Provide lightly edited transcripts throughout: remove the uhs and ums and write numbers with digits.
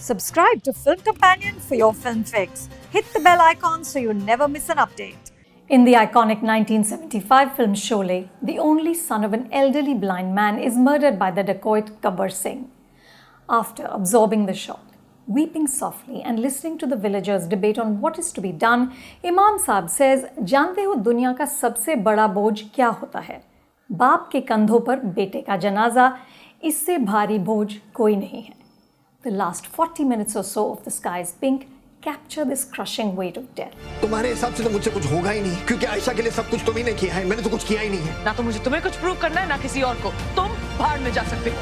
Subscribe to Film Companion for your film fix. Hit the bell icon so you never miss an update. In the iconic 1975 film Sholay, the only son of an elderly blind man is murdered by the dacoit Gabbar Singh. After absorbing the shock, weeping softly and listening to the villagers debate on what is to be done, Imam Saab says, "जानते हो दुनिया का सबसे बड़ा बोझ क्या होता है? बाप के कंधों पर बेटे का जनाजा, इससे भारी बोझ कोई नहीं है." The last 40 minutes or so of The Sky is Pink capture this crushing weight of death. तुम्हारे हिसाब से तो मुझसे कुछ होगा ही नहीं, क्योंकि आयशा के लिए सब कुछ तुम ही ने किया है, मैंने तो कुछ किया ही नहीं है। ना तो मुझे तुम्हें कुछ प्रूव करना है, ना किसी और को। तुम भाड़ में जा सकते हो।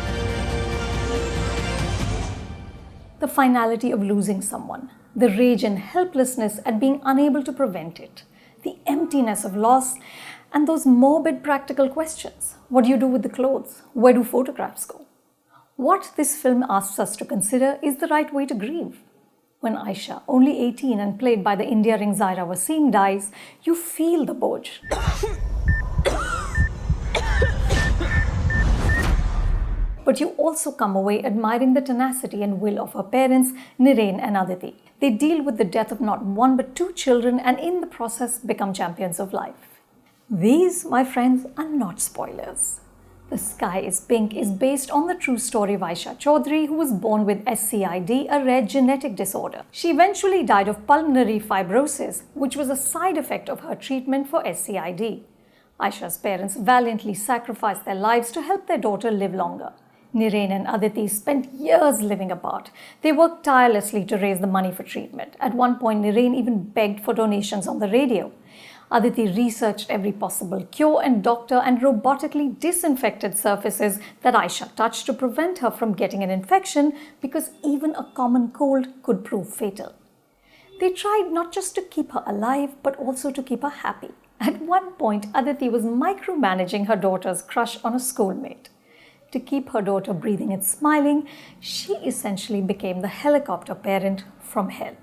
The finality of losing someone, the rage and helplessness at being unable to prevent it, the emptiness of loss, and those morbid practical questions. What do you do with the clothes? Where do photographs go? What this film asks us to consider is the right way to grieve. When Aisha, only 18 and played by the India-ring Zaira Wasim, dies, you feel the boj. But you also come away admiring the tenacity and will of her parents, Nirain and Aditi. They deal with the death of not one but two children and in the process become champions of life. These, my friends, are not spoilers. The Sky is Pink is based on the true story of Aisha Chaudhary, who was born with SCID, a rare genetic disorder. She eventually died of pulmonary fibrosis, which was a side effect of her treatment for SCID. Aisha's parents valiantly sacrificed their lives to help their daughter live longer. Nirain and Aditi spent years living apart. They worked tirelessly to raise the money for treatment. At one point, Nirain even begged for donations on the radio. Aditi researched every possible cure and doctor and robotically disinfected surfaces that Aisha touched to prevent her from getting an infection, because even a common cold could prove fatal. They tried not just to keep her alive but also to keep her happy. At one point, Aditi was micromanaging her daughter's crush on a schoolmate. To keep her daughter breathing and smiling, she essentially became the helicopter parent from hell.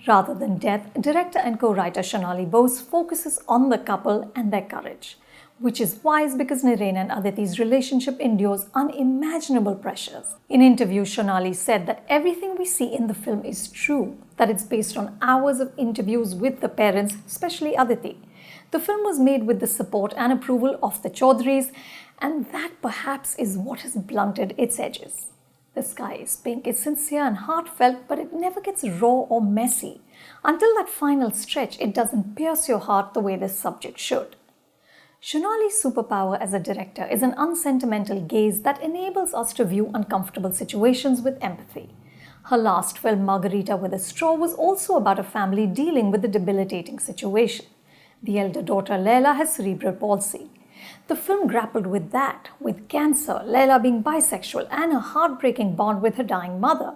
Rather than death, director and co-writer Shonali Bose focuses on the couple and their courage, which is wise because Nirain and Aditi's relationship endures unimaginable pressures. In interviews, Shonali said that everything we see in the film is true, that it's based on hours of interviews with the parents, especially Aditi. The film was made with the support and approval of the Chaudharys, and that perhaps is what has blunted its edges. The Sky is Pink is sincere and heartfelt, but it never gets raw or messy. Until that final stretch, it doesn't pierce your heart the way this subject should. Shonali's superpower as a director is an unsentimental gaze that enables us to view uncomfortable situations with empathy. Her last film, Margarita with a Straw, was also about a family dealing with a debilitating situation. The elder daughter, Leila, has cerebral palsy. The film grappled with that, with cancer, Leila being bisexual, and a heartbreaking bond with her dying mother.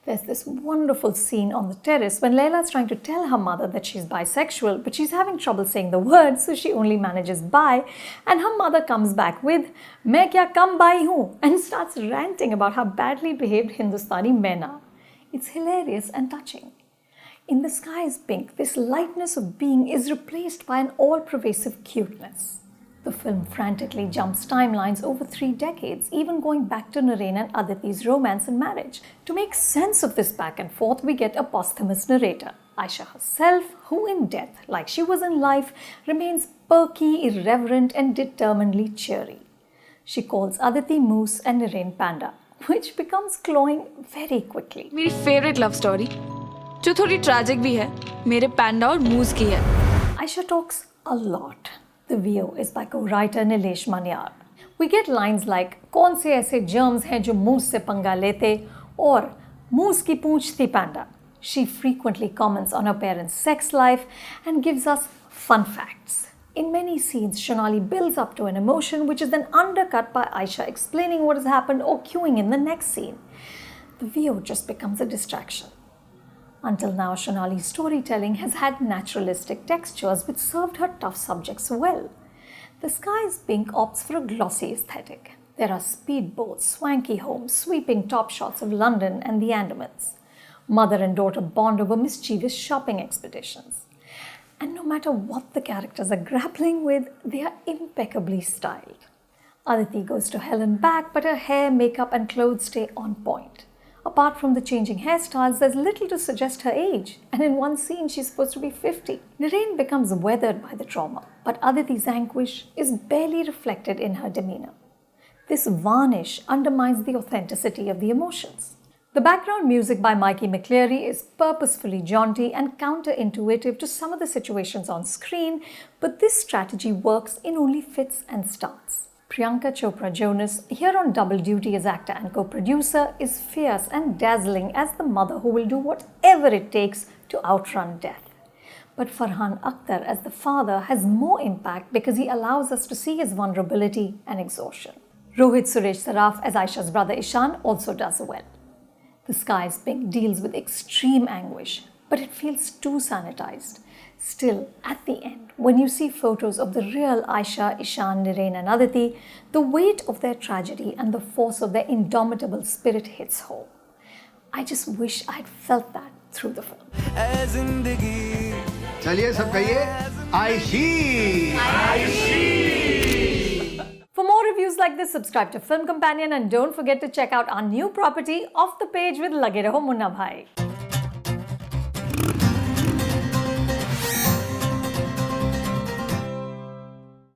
There's this wonderful scene on the terrace when Leila is trying to tell her mother that she's bisexual, but she's having trouble saying the word, so she only manages bi, and her mother comes back with "Main kya kam bai hoon," and starts ranting about how badly behaved Hindustani men are. It's hilarious and touching. In The Sky is Pink, this lightness of being is replaced by an all-pervasive cuteness. The film frantically jumps timelines over 3 decades, even going back to Nirain and Aditi's romance and marriage. To make sense of this back and forth, we get a posthumous narrator, Aisha herself, who in death, like she was in life, remains perky, irreverent, and determinedly cheery. She calls Aditi Moose and Nirain Panda, which becomes cloying very quickly. मेरी favourite love story जो थोड़ी tragic भी है मेरे पैंडा और मूस की है. Aisha talks a lot. The VO is by co-writer Nilesh Manyar. We get lines like "कौन से ऐसे germs हैं जो मूस से पंगा लेते" or "मूस की पूंछ थी पैंडा." She frequently comments on her parents' sex life and gives us fun facts. In many scenes, Shonali builds up to an emotion which is then undercut by Aisha explaining what has happened or cueing in the next scene. The VO just becomes a distraction. Until now, Shonali's storytelling has had naturalistic textures which served her tough subjects well. The Sky is Pink opts for a glossy aesthetic. There are speedboats, swanky homes, sweeping top shots of London and the Andamans. Mother and daughter bond over mischievous shopping expeditions. And no matter what the characters are grappling with, they are impeccably styled. Aditi goes to hell and back, but her hair, makeup and clothes stay on point. Apart from the changing hairstyles, there's little to suggest her age, and in one scene she's supposed to be 50. Nireen becomes weathered by the trauma, but Aditi's anguish is barely reflected in her demeanour. This varnish undermines the authenticity of the emotions. The background music by Mikey McCleary is purposefully jaunty and counterintuitive to some of the situations on screen, but this strategy works in only fits and starts. Priyanka Chopra Jonas, here on double duty as actor and co-producer, is fierce and dazzling as the mother who will do whatever it takes to outrun death. But Farhan Akhtar as the father has more impact because he allows us to see his vulnerability and exhaustion. Rohit Suresh Saraf as Aisha's brother Ishan also does well. The Sky's Pink deals with extreme anguish, but it feels too sanitized. Still, at the end, when you see photos of the real Aisha, Ishan, Nireen and Aditi, the weight of their tragedy and the force of their indomitable spirit hits home. I just wish I'd felt that through the film. चलिए सब कहिए आयशी For more reviews like this, subscribe to Film Companion and don't forget to check out our new property, Off the Page with Lage Raho Munna Bhai.